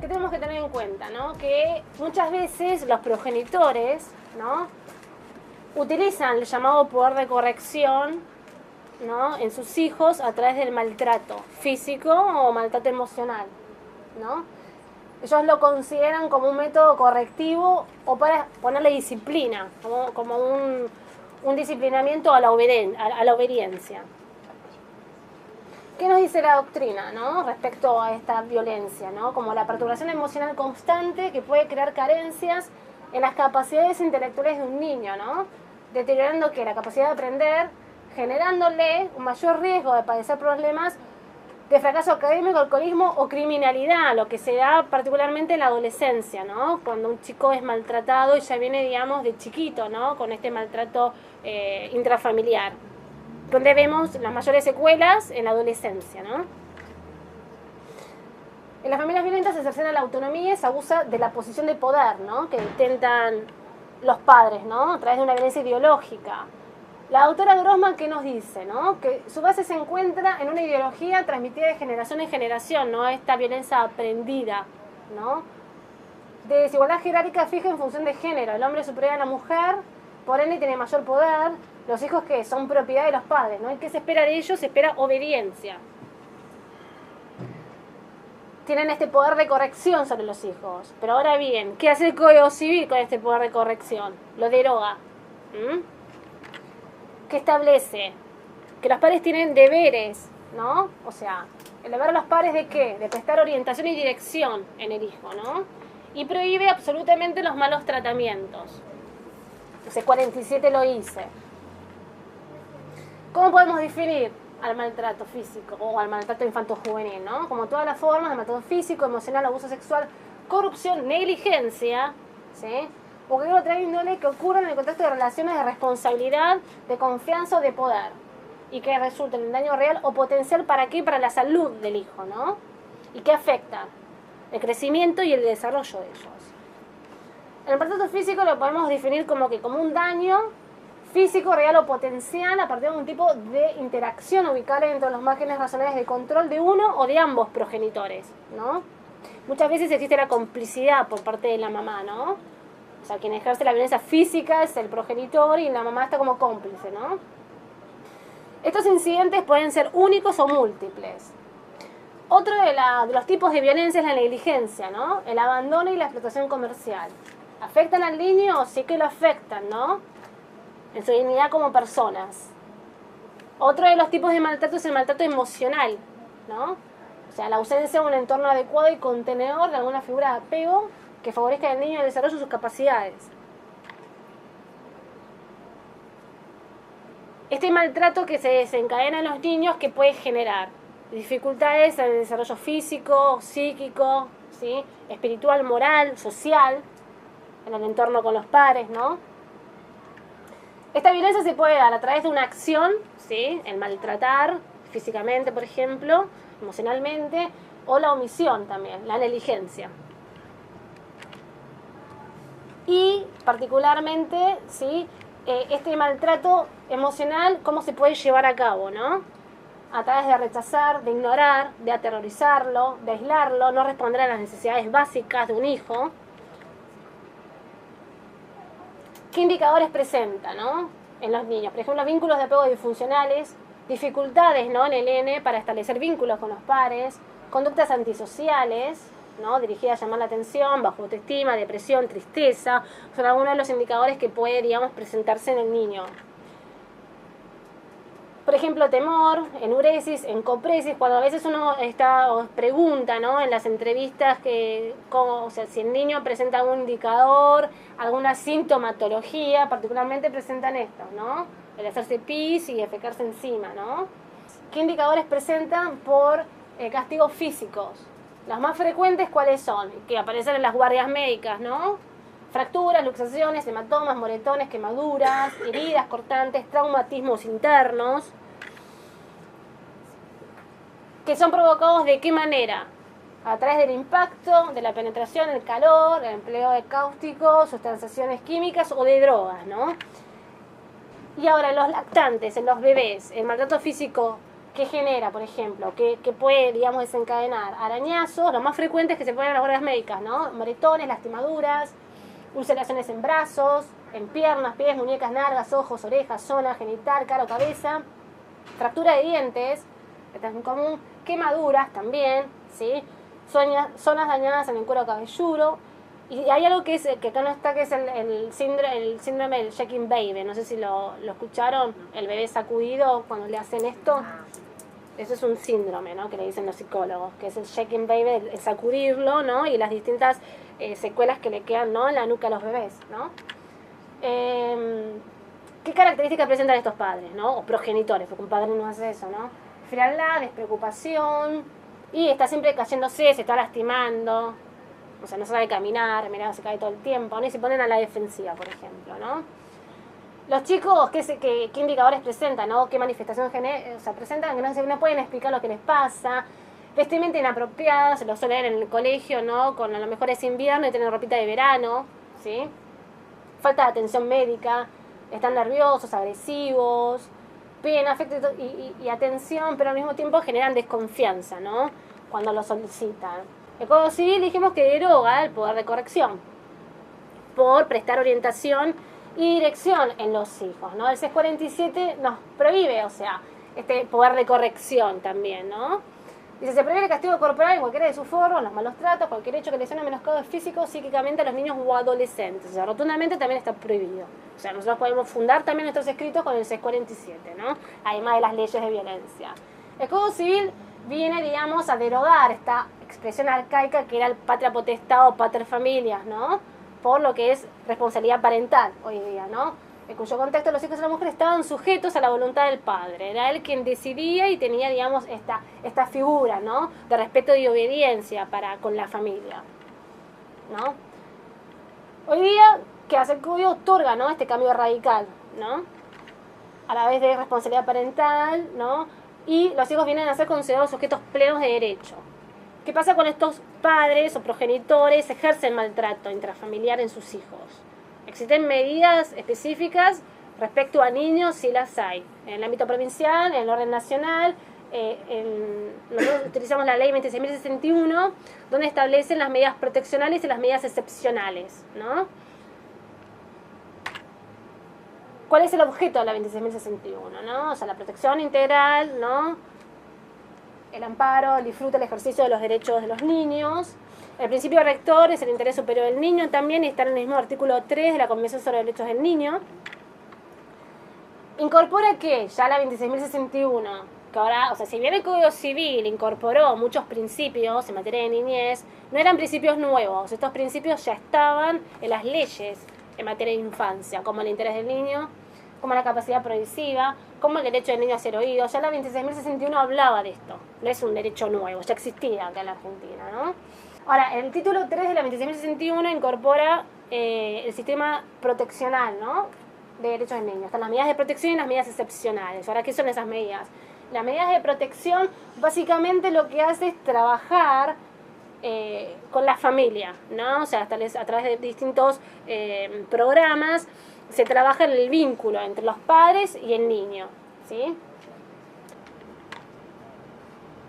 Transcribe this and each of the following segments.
¿qué tenemos que tener en cuenta, ¿no? Que muchas veces los progenitores, ¿no?, utilizan el llamado poder de corrección, ¿no?, en sus hijos a través del maltrato físico o maltrato emocional, ¿no? Ellos lo consideran como un método correctivo o para ponerle disciplina, como un disciplinamiento a la obediencia. ¿Qué nos dice la doctrina, ¿no?, respecto a esta violencia, ¿no? Como la perturbación emocional constante que puede crear carencias en las capacidades intelectuales de un niño, ¿no?, deteriorando la capacidad de aprender, generándole un mayor riesgo de padecer problemas de fracaso académico, alcoholismo o criminalidad, lo que se da particularmente en la adolescencia, ¿no?, cuando un chico es maltratado y ya viene, digamos, de chiquito, ¿no?, con este maltrato intrafamiliar, donde vemos las mayores secuelas en la adolescencia, ¿no? En las familias violentas se cercena la autonomía y se abusa de la posición de poder, ¿no?, que intentan los padres, ¿no?, a través de una violencia ideológica. La autora Grossman, ¿qué nos dice, no? Que su base se encuentra en una ideología transmitida de generación en generación, ¿no?, esta violencia aprendida, ¿no?, de desigualdad jerárquica fija en función de género. El hombre es superior a la mujer, por ende tiene mayor poder. Los hijos, que son propiedad de los padres, ¿no? ¿Y qué se espera de ellos? Se espera obediencia. Tienen este poder de corrección sobre los hijos. Pero ahora bien, ¿qué hace el Código Civil con este poder de corrección? Lo deroga. ¿Qué establece? Que los padres tienen deberes, ¿no? O sea, el deber de los padres ¿de qué? De prestar orientación y dirección en el hijo, ¿no? Y prohíbe absolutamente los malos tratamientos. Ese 47 lo hice. ¿Cómo podemos definir al maltrato físico o al maltrato infanto-juvenil, ¿no? Como todas las formas de maltrato físico, emocional, abuso sexual, corrupción, negligencia, ¿sí?, o cualquier otra índole que ocurra en el contexto de relaciones de responsabilidad, de confianza o de poder, y que resulten en daño real o potencial. ¿Para qué? Para la salud del hijo, ¿no? ¿Y qué afecta? El crecimiento y el desarrollo de ellos. El maltrato físico lo podemos definir como un daño físico, real o potencial a partir de un tipo de interacción ubicable dentro de los márgenes razonables de control de uno o de ambos progenitores, ¿no? Muchas veces existe la complicidad por parte de la mamá, ¿no? O sea, quien ejerce la violencia física es el progenitor y la mamá está como cómplice, ¿no? Estos incidentes pueden ser únicos o múltiples. Otro de los tipos de violencia es la negligencia, ¿no? El abandono y la explotación comercial. ¿Afectan al niño? Sí que lo afectan, ¿no?, en su dignidad como personas. Otro de los tipos de maltrato es el maltrato emocional, ¿no? O sea, la ausencia de un entorno adecuado y contenedor de alguna figura de apego que favorezca al niño el desarrollo de sus capacidades. Este maltrato que se desencadena en los niños, que puede generar dificultades en el desarrollo físico, psíquico, ¿sí?, espiritual, moral, social, en el entorno con los pares, ¿no? Esta violencia se puede dar a través de una acción, ¿sí?, el maltratar físicamente, por ejemplo, emocionalmente, o la omisión también, la negligencia. Y particularmente, ¿sí?, este maltrato emocional, ¿cómo se puede llevar a cabo, no? A través de rechazar, de ignorar, de aterrorizarlo, de aislarlo, no responder a las necesidades básicas de un hijo. ¿Qué indicadores presenta, no?, en los niños? Por ejemplo, vínculos de apego disfuncionales, dificultades, ¿no?, en el nene para establecer vínculos con los pares, conductas antisociales, ¿no?, dirigidas a llamar la atención, bajo autoestima, depresión, tristeza, son algunos de los indicadores que puede, digamos, presentarse en el niño. Por ejemplo, temor, enuresis, encopresis, cuando a veces uno pregunta, ¿no?, en las entrevistas si el niño presenta algún indicador, alguna sintomatología, particularmente presentan estos, ¿no? El hacerse pis y defecarse encima, ¿no? ¿Qué indicadores presentan por castigos físicos? Los más frecuentes, ¿cuáles son? Que aparecen en las guardias médicas, ¿no? Fracturas, luxaciones, hematomas, moretones, quemaduras, heridas cortantes, traumatismos internos, que son provocados ¿de qué manera? A través del impacto, de la penetración, el calor, el empleo de cáusticos, sustanciaciones químicas o de drogas, ¿no? Y ahora en los lactantes, en los bebés, el maltrato físico ¿qué genera, por ejemplo? ¿Qué puede, digamos, desencadenar? Arañazos, lo más frecuente es que se ponen en las guardias médicas, ¿no? Moretones, lastimaduras, ulceraciones en brazos, en piernas, pies, muñecas, nalgas, ojos, orejas, zona genital, cara o cabeza, fractura de dientes, esta es muy común, quemaduras también, ¿sí? Zonas dañadas en el cuero cabelludo. Y hay algo que acá no está, que es el síndrome del shaking baby. No sé si lo escucharon, el bebé sacudido cuando le hacen esto. Eso es un síndrome, ¿no? Que le dicen los psicólogos, que es el shaking baby, el sacudirlo, ¿no? Y las distintas secuelas que le quedan, ¿no?, en la nuca a los bebés, ¿no? ¿Qué características presentan estos padres, ¿no? O progenitores, porque un padre no hace eso, ¿no? Frialdad, despreocupación, y está siempre cayéndose, se está lastimando, o sea, no sabe caminar, mirá, se cae todo el tiempo, ¿no? Y se ponen a la defensiva, por ejemplo, ¿no? Los chicos, ¿qué indicadores presentan, ¿no? ¿Qué manifestación presentan? Que no pueden explicar lo que les pasa. Vestimenta inapropiada, se lo suele ver en el colegio, ¿no? Con a lo mejor es invierno y tienen ropita de verano, ¿sí? Falta de atención médica, están nerviosos, agresivos, piden afecto y atención, pero al mismo tiempo generan desconfianza, ¿no? Cuando lo solicitan. El Código Civil dijimos que deroga el poder de corrección por prestar orientación y dirección en los hijos, ¿no? El 647 nos prohíbe, o sea, este poder de corrección también, ¿no? Dice, se prohíbe el castigo corporal en cualquiera de sus formas, los malos tratos, cualquier hecho que lesione o menoscabe físico, psíquicamente a los niños o adolescentes. O sea, rotundamente también está prohibido. O sea, nosotros podemos fundar también nuestros escritos con el 647, ¿no? Además de las leyes de violencia. El Código Civil viene, digamos, a derogar esta expresión arcaica que era el patria potestad o pater familias, ¿no? Por lo que es responsabilidad parental hoy día, ¿no? En cuyo contexto los hijos y la mujer estaban sujetos a la voluntad del padre. Era él quien decidía y tenía, digamos, esta figura, ¿no?, de respeto y obediencia con la familia, ¿no? Hoy día, ¿qué hace el código? Otorga, ¿no?, este cambio radical, ¿no?, a la vez de responsabilidad parental, ¿no?, y los hijos vienen a ser considerados sujetos plenos de derecho. ¿Qué pasa con estos padres o progenitores? Ejercen maltrato intrafamiliar en sus hijos. Existen medidas específicas respecto a niños, si las hay. En el ámbito provincial, en el orden nacional, nosotros utilizamos la ley 26.061, donde establecen las medidas proteccionales y las medidas excepcionales, ¿no? ¿Cuál es el objeto de la 26.061, ¿no? O sea, la protección integral, ¿no?, el amparo, el disfrute, el ejercicio de los derechos de los niños. El principio rector es el interés superior del niño también, y está en el mismo artículo 3 de la Convención sobre los Derechos del Niño. Incorpora que ya la 26.061, que ahora, o sea, si bien el Código Civil incorporó muchos principios en materia de niñez, no eran principios nuevos. Estos principios ya estaban en las leyes en materia de infancia, como el interés del niño, como la capacidad progresiva, como el derecho del niño a ser oído. Ya la 26.061 hablaba de esto, no es un derecho nuevo, ya existía acá en la Argentina, ¿no? Ahora, el título 3 de la 26.061 incorpora el sistema proteccional, ¿no?, de derechos del niño. Están las medidas de protección y las medidas excepcionales. Ahora, ¿qué son esas medidas? Las medidas de protección básicamente lo que hace es trabajar con la familia, ¿no? O sea, a través de distintos programas se trabaja en el vínculo entre los padres y el niño, ¿sí?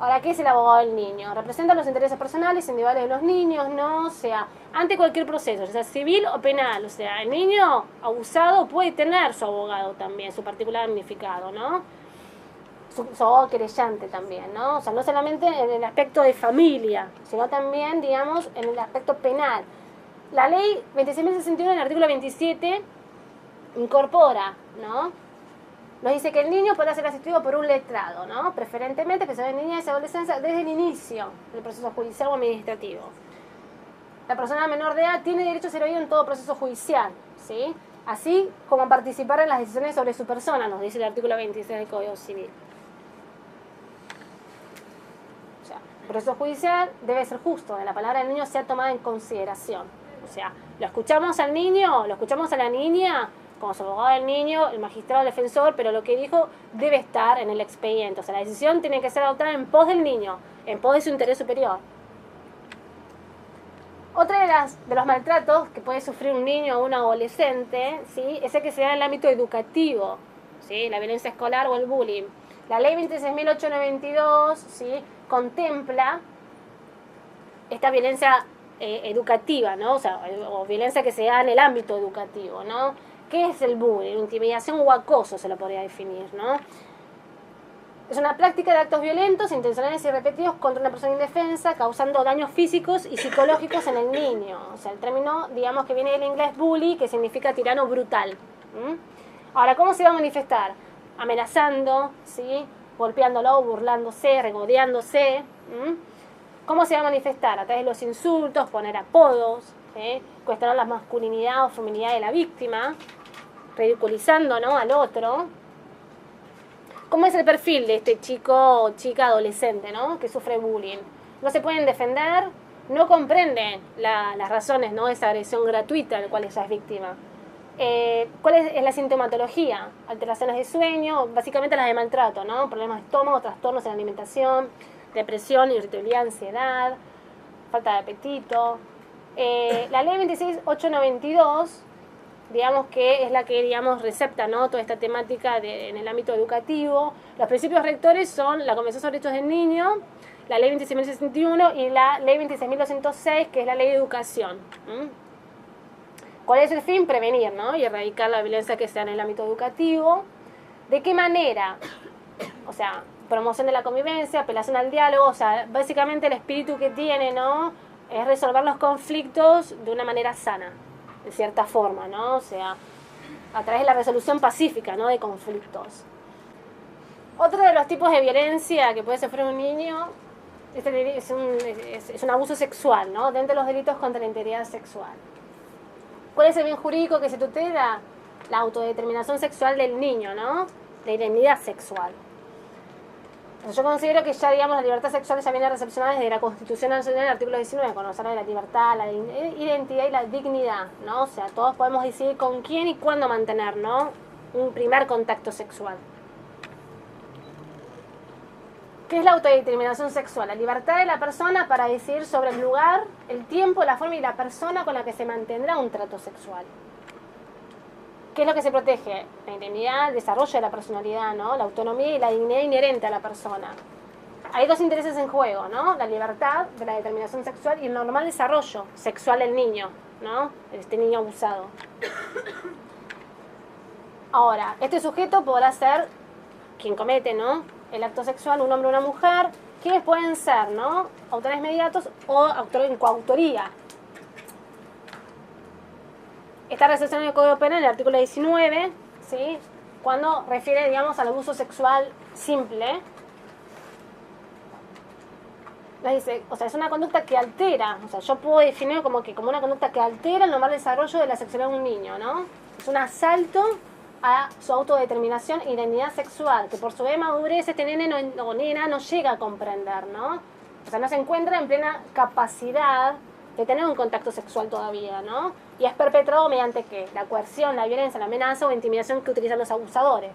Ahora, ¿qué es el abogado del niño? Representa los intereses personales e individuales de los niños, ¿no? O sea, ante cualquier proceso, ya sea civil o penal. O sea, el niño abusado puede tener su abogado también, su particular damnificado, ¿no? Su abogado querellante también, ¿no? O sea, no solamente en el aspecto de familia, sino también, digamos, en el aspecto penal. La ley 26.061, en el artículo 27, incorpora, ¿no? Nos dice que el niño podrá ser asistido por un letrado, ¿no? Preferentemente que sea de niñez y adolescencia desde el inicio del proceso judicial o administrativo. La persona menor de edad tiene derecho a ser oído en todo proceso judicial, ¿sí? Así como a participar en las decisiones sobre su persona, nos dice el artículo 26 del Código Civil. O sea, el proceso judicial debe ser justo, de la palabra del niño sea tomada en consideración. O sea, lo escuchamos al niño, lo escuchamos a la niña, como su abogado del niño, el magistrado, el defensor, pero lo que dijo debe estar en el expediente. O sea, la decisión tiene que ser adoptada en pos del niño, en pos de su interés superior. Otra de los maltratos que puede sufrir un niño o un adolescente, ¿sí?, es el que se da en el ámbito educativo, ¿sí?, la violencia escolar o el bullying. La ley 26.892, ¿sí?, contempla esta violencia educativa, ¿no? O sea, o violencia que se da en el ámbito educativo, ¿no? ¿Qué es el bullying? Intimidación o acoso se lo podría definir, ¿no? Es una práctica de actos violentos, intencionales y repetidos contra una persona indefensa, causando daños físicos y psicológicos en el niño. O sea, el término, digamos, que viene del inglés bully, que significa tirano brutal. Ahora, ¿cómo se va a manifestar? Amenazando, ¿sí?, golpeándolo, burlándose, regodeándose. ¿Cómo se va a manifestar? A través de los insultos, poner apodos, cuestionar la masculinidad o feminidad de la víctima, ridiculizando, ¿no?, al otro. ¿Cómo es el perfil de este chico o chica adolescente, ¿no?, que sufre bullying? No se pueden defender, no comprenden las razones, ¿no?, de esa agresión gratuita de la cual ella es víctima. ¿Cuál es la sintomatología? Alteraciones de sueño, básicamente las de maltrato, ¿no? Problemas de estómago, trastornos en la alimentación, depresión, irritabilidad, ansiedad, falta de apetito. La ley 26.892, digamos que es la que, digamos, recepta, ¿no?, toda esta temática en el ámbito educativo. Los principios rectores son la Convención sobre Derechos del Niño, la ley 26.061 y la ley 26.206, que es la ley de educación. ¿Cuál es el fin? Prevenir, ¿no?, y erradicar la violencia que sea en el ámbito educativo. ¿De qué manera? O sea, promoción de la convivencia, apelación al diálogo, o sea, básicamente el espíritu que tiene, ¿no?, es resolver los conflictos de una manera sana, de cierta forma, ¿no? O sea, a través de la resolución pacífica, ¿no?, de conflictos. Otro de los tipos de violencia que puede sufrir un niño es un abuso sexual, ¿no?, dentro de los delitos contra la integridad sexual. ¿Cuál es el bien jurídico que se tutela? La autodeterminación sexual del niño, ¿no?, la identidad sexual. Entonces, yo considero que ya, digamos, la libertad sexual ya viene recepcionada desde la Constitución Nacional, el artículo 19, cuando se habla de la libertad, la identidad y la dignidad, ¿no? O sea, todos podemos decidir con quién y cuándo mantener, ¿no?, un primer contacto sexual. ¿Qué es la autodeterminación sexual? La libertad de la persona para decidir sobre el lugar, el tiempo, la forma y la persona con la que se mantendrá un trato sexual. ¿Qué es lo que se protege? La intimidad, el desarrollo de la personalidad, ¿no?, la autonomía y la dignidad inherente a la persona. Hay dos intereses en juego, ¿no?, la libertad de la determinación sexual y el normal desarrollo sexual del niño, ¿no?, este niño abusado. Ahora, este sujeto podrá ser quien comete, ¿no?, el acto sexual, un hombre o una mujer, quienes pueden ser, ¿no?, autores mediatos o autores en coautoría. Está recepción en el Código Penal, el artículo 19, ¿sí?, cuando refiere, digamos, al abuso sexual simple. Nos dice, o sea, es una conducta que altera, o sea, yo puedo definir como una conducta que altera el normal desarrollo de la sexualidad de un niño, ¿no? Es un asalto a su autodeterminación e identidad sexual, que por su madurez este nene o nena no llega a comprender, ¿no? O sea, no se encuentra en plena capacidad de tener un contacto sexual todavía, ¿no? Y es perpetrado mediante ¿qué? La coerción, la violencia, la amenaza o intimidación que utilizan los abusadores.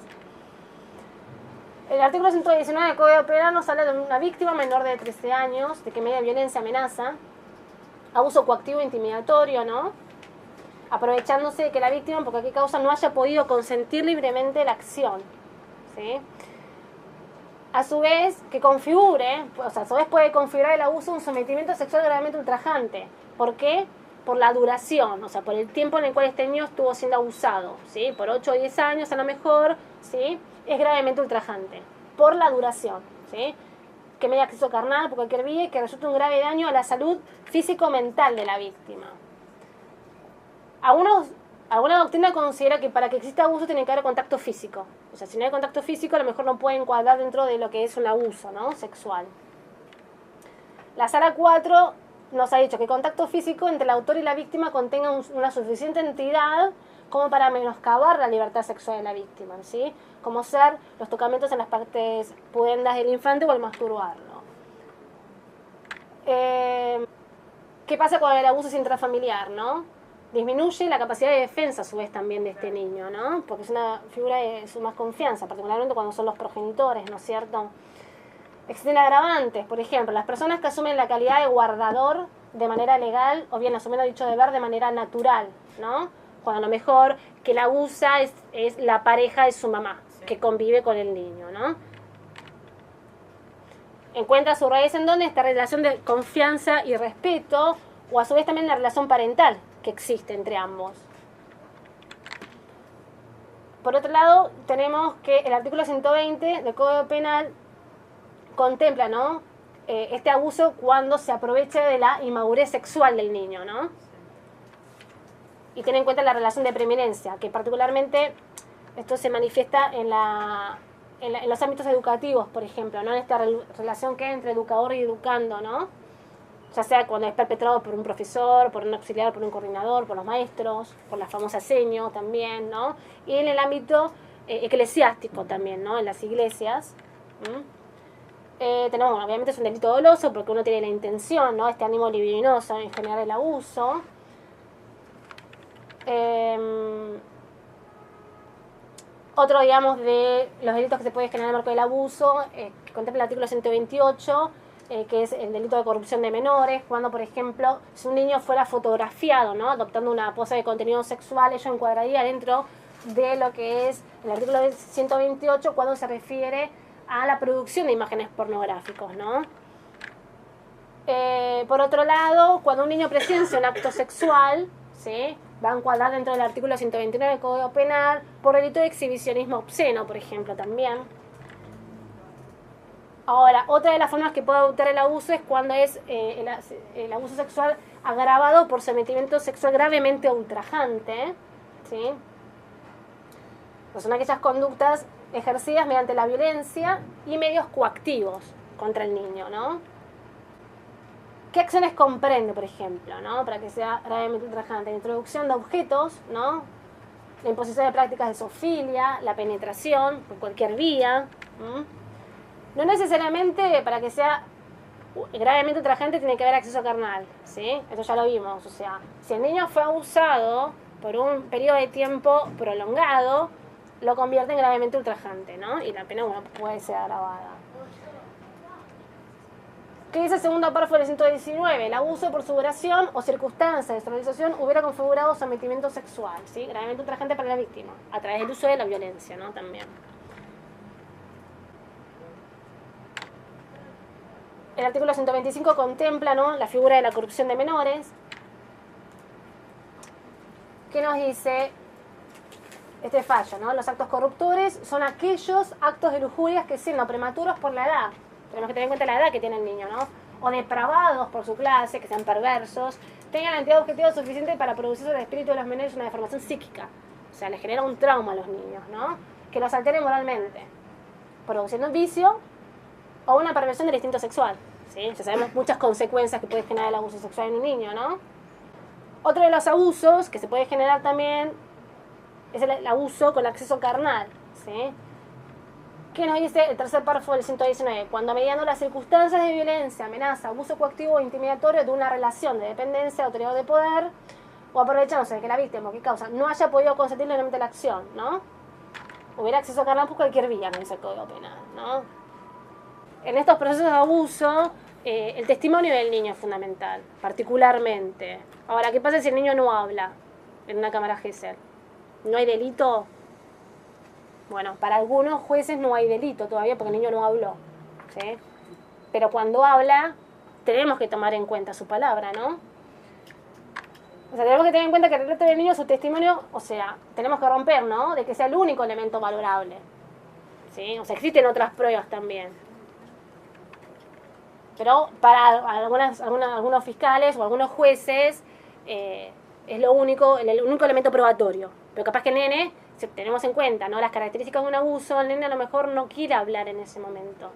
El artículo 119 del Código Penal nos habla de una víctima menor de 13 años, de que media violencia, amenaza, abuso coactivo e intimidatorio, ¿no?, aprovechándose de que la víctima, por cualquier causa, no haya podido consentir libremente la acción, ¿sí? A su vez, que configure, o sea, a su vez puede configurar el abuso un sometimiento sexual gravemente ultrajante. ¿Por qué? Por la duración, o sea, por el tiempo en el cual este niño estuvo siendo abusado, ¿sí? Por 8 o 10 años a lo mejor, ¿sí?, es gravemente ultrajante. Por la duración, ¿sí?, que media acceso carnal, por cualquier vía, que resulta un grave daño a la salud físico-mental de la víctima. Alguna doctrina considera que para que exista abuso tiene que haber contacto físico. O sea, si no hay contacto físico, a lo mejor no puede encuadrar dentro de lo que es un abuso, ¿no?, sexual. La Sala 4 nos ha dicho que el contacto físico entre el autor y la víctima contenga una suficiente entidad como para menoscabar la libertad sexual de la víctima, ¿sí?, como ser los tocamientos en las partes pudendas del infante o el masturbarlo. ¿Qué pasa con el abuso intrafamiliar, no? Disminuye la capacidad de defensa a su vez también de este niño, ¿no? Porque es una figura de suma confianza, particularmente cuando son los progenitores, ¿no es cierto? Existen agravantes, por ejemplo, las personas que asumen la calidad de guardador de manera legal, o bien asumiendo dicho deber de manera natural, ¿no? Cuando a lo mejor que la abusa es la pareja de su mamá, que convive con el niño, ¿no? encuentra su raíz en dónde, esta relación de confianza y respeto, o a su vez también la relación parental que existe entre ambos. Por otro lado, tenemos que el artículo 120 del Código Penal contempla, ¿no?, este abuso cuando se aprovecha de la inmadurez sexual del niño, ¿no? Y tiene en cuenta la relación de preeminencia, que particularmente esto se manifiesta en los ámbitos educativos, por ejemplo, ¿no?, en esta relación que hay entre educador y educando, ¿no?, ya sea cuando es perpetrado por un profesor, por un auxiliar, por un coordinador, por los maestros, por la famosa seño también, ¿no?, y en el ámbito eclesiástico también, ¿no?, en las iglesias. Tenemos, bueno, obviamente es un delito doloso porque uno tiene la intención, ¿no?, este ánimo libidinoso en generar el abuso. Otro, digamos, de los delitos que se puede generar en el marco del abuso, que contempla el artículo 128, que es el delito de corrupción de menores, cuando, por ejemplo, si un niño fuera fotografiado, ¿no?, adoptando una pose de contenido sexual, ello encuadraría dentro de lo que es el artículo 128 cuando se refiere a la producción de imágenes pornográficos, ¿no? Por otro lado, cuando un niño presencia un acto sexual, ¿sí?, va a encuadrar dentro del artículo 129 del Código Penal por delito de exhibicionismo obsceno, por ejemplo, también. Ahora, otra de las formas que puede adoptar el abuso es cuando es el abuso sexual agravado por sometimiento sexual gravemente ultrajante, ¿sí? Pues son aquellas conductas ejercidas mediante la violencia y medios coactivos contra el niño, ¿no? ¿Qué acciones comprende, por ejemplo, ¿no?, para que sea gravemente ultrajante? La introducción de objetos, ¿no?, la imposición de prácticas de zoofilia, la penetración por cualquier vía. No necesariamente para que sea gravemente ultrajante tiene que haber acceso carnal, ¿sí? Esto ya lo vimos. O sea, si el niño fue abusado por un periodo de tiempo prolongado, lo convierte en gravemente ultrajante, ¿no? Y la pena, bueno, puede ser agravada. ¿Qué dice el segundo párrafo del 119? El abuso por su duración o circunstancia de esterilización hubiera configurado sometimiento sexual, ¿sí?, gravemente ultrajante para la víctima, a través del uso de la violencia, ¿no?, también. El artículo 125 contempla, ¿no?, la figura de la corrupción de menores. ¿Qué nos dice este fallo, ¿no? Los actos corruptores son aquellos actos de lujuria que, siendo prematuros por la edad, tenemos que tener en cuenta la edad que tiene el niño, ¿no?, o depravados por su clase, que sean perversos, tengan la entidad objetiva suficiente para producir sobre el espíritu de los menores una deformación psíquica. O sea, les genera un trauma a los niños, ¿no?, que los altere moralmente, produciendo un vicio o una perversión del instinto sexual, ¿sí? Ya sabemos muchas consecuencias que puede generar el abuso sexual en un niño, ¿no? Otro de los abusos que se puede generar también es el abuso con acceso carnal, ¿sí? ¿Qué nos dice el tercer párrafo del 119? Cuando mediando las circunstancias de violencia, amenaza, abuso coactivo o intimidatorio de una relación de dependencia, autoridad o de poder, o aprovechándose de que la víctima, que causa, no haya podido consentir legalmente la acción, ¿no? Hubiera acceso carnal por cualquier vía, no dice el Código Penal, ¿no? En estos procesos de abuso, el testimonio del niño es fundamental, particularmente. Ahora, ¿qué pasa si el niño no habla en una cámara Gesell? ¿No hay delito? Bueno, para algunos jueces no hay delito todavía porque el niño no habló, ¿sí? Pero cuando habla, tenemos que tomar en cuenta su palabra, ¿no? O sea, tenemos que tener en cuenta que el relato del niño, su testimonio, o sea, tenemos que romper, ¿no?, de que sea el único elemento valorable, ¿sí? O sea, existen otras pruebas también. Pero para algunos fiscales o algunos jueces es el único elemento probatorio. Pero capaz que el nene, si tenemos en cuenta, ¿no?, las características de un abuso, el nene a lo mejor no quiere hablar en ese momento.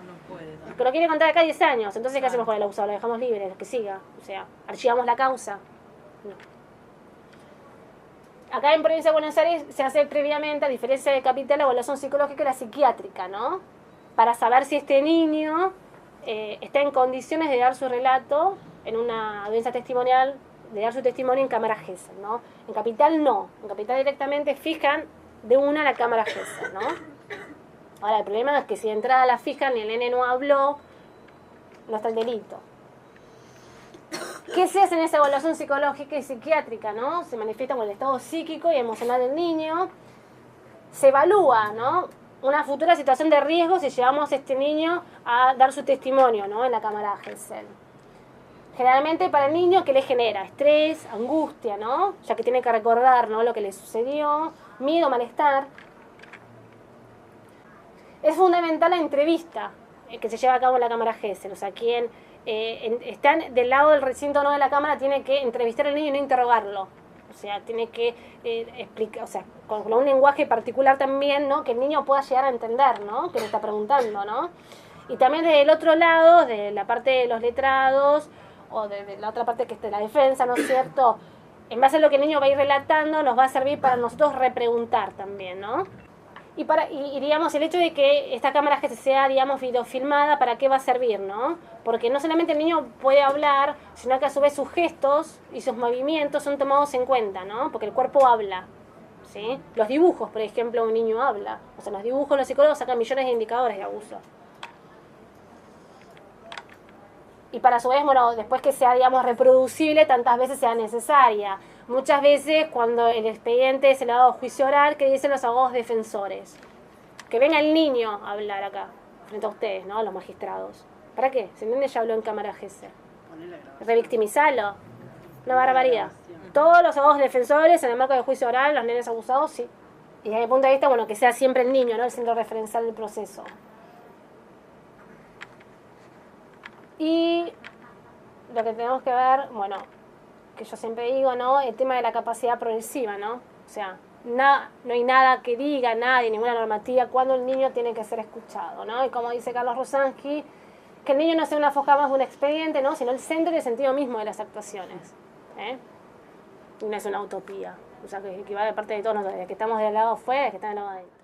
No puede. Porque lo quiere contar acá 10 años. Entonces, ¿qué hacemos con el abusado? Lo dejamos libre, que siga. O sea, archivamos la causa. No. Acá en Provincia de Buenos Aires se hace previamente, a diferencia de Capital, la evaluación psicológica y la psiquiátrica, ¿no? Para saber si este niño está en condiciones de dar su relato en una audiencia testimonial, de dar su testimonio en cámara Gesell, ¿no? En Capital no. En Capital directamente fijan de una la cámara Gesell, ¿no? Ahora, el problema es que si de entrada la fijan y el nene no habló, no está el delito. ¿Qué se hace en esa evaluación psicológica y psiquiátrica, no? Se manifiesta con el estado psíquico y emocional del niño. Se evalúa, ¿no?, una futura situación de riesgo si llevamos a este niño a dar su testimonio, ¿no? En la cámara Gesell. Generalmente para el niño, ¿qué le genera? Estrés, angustia, ¿no? Ya que tiene que recordar, ¿no? Lo que le sucedió, miedo, malestar. Es fundamental la entrevista que se lleva a cabo en la cámara Gesell. O sea, quien está del lado del recinto, no de la cámara, tiene que entrevistar al niño y no interrogarlo. O sea, tiene que explicar, o sea, con un lenguaje particular también, ¿no? Que el niño pueda llegar a entender, ¿no? Que le está preguntando, ¿no? Y también desde el otro lado, de la parte de los letrados, o de la otra parte que es de la defensa, ¿no es cierto? En base a lo que el niño va a ir relatando, nos va a servir para nosotros repreguntar también, ¿no? Y digamos, el hecho de que esta cámara que sea, digamos, videofilmada, ¿para qué va a servir, no? Porque no solamente el niño puede hablar, sino que a su vez sus gestos y sus movimientos son tomados en cuenta, ¿no? Porque el cuerpo habla, ¿sí? Los dibujos, por ejemplo, un niño habla. O sea, los dibujos los psicólogos sacan millones de indicadores de abuso. Y para su vez, bueno, después que sea, digamos, reproducible, tantas veces sea necesaria. Muchas veces cuando el expediente es elevado a juicio oral, ¿qué dicen los abogados defensores? Que venga el niño a hablar acá, frente a ustedes, ¿no? A los magistrados. ¿Para qué? ¿Se entiende? Ya habló en cámara Gesell. Revictimizarlo. Una barbaridad. Todos los abogados defensores, en el marco del juicio oral, los nenes abusados, sí. Y desde mi punto de vista, bueno, que sea siempre el niño, ¿no? El centro referencial del proceso. Y lo que tenemos que ver, bueno, que yo siempre digo, ¿no? El tema de la capacidad progresiva, ¿no? O sea, no hay nada que diga nadie, ninguna normativa, cuando el niño tiene que ser escuchado, ¿no? Y como dice Carlos Rosansky, que el niño no sea una foja más de un expediente, ¿no? Sino el centro y el sentido mismo de las actuaciones, ¿eh? Y no es una utopía, o sea, que va de parte de todos nosotros, de que estamos del lado afuera, de que están del lado adentro.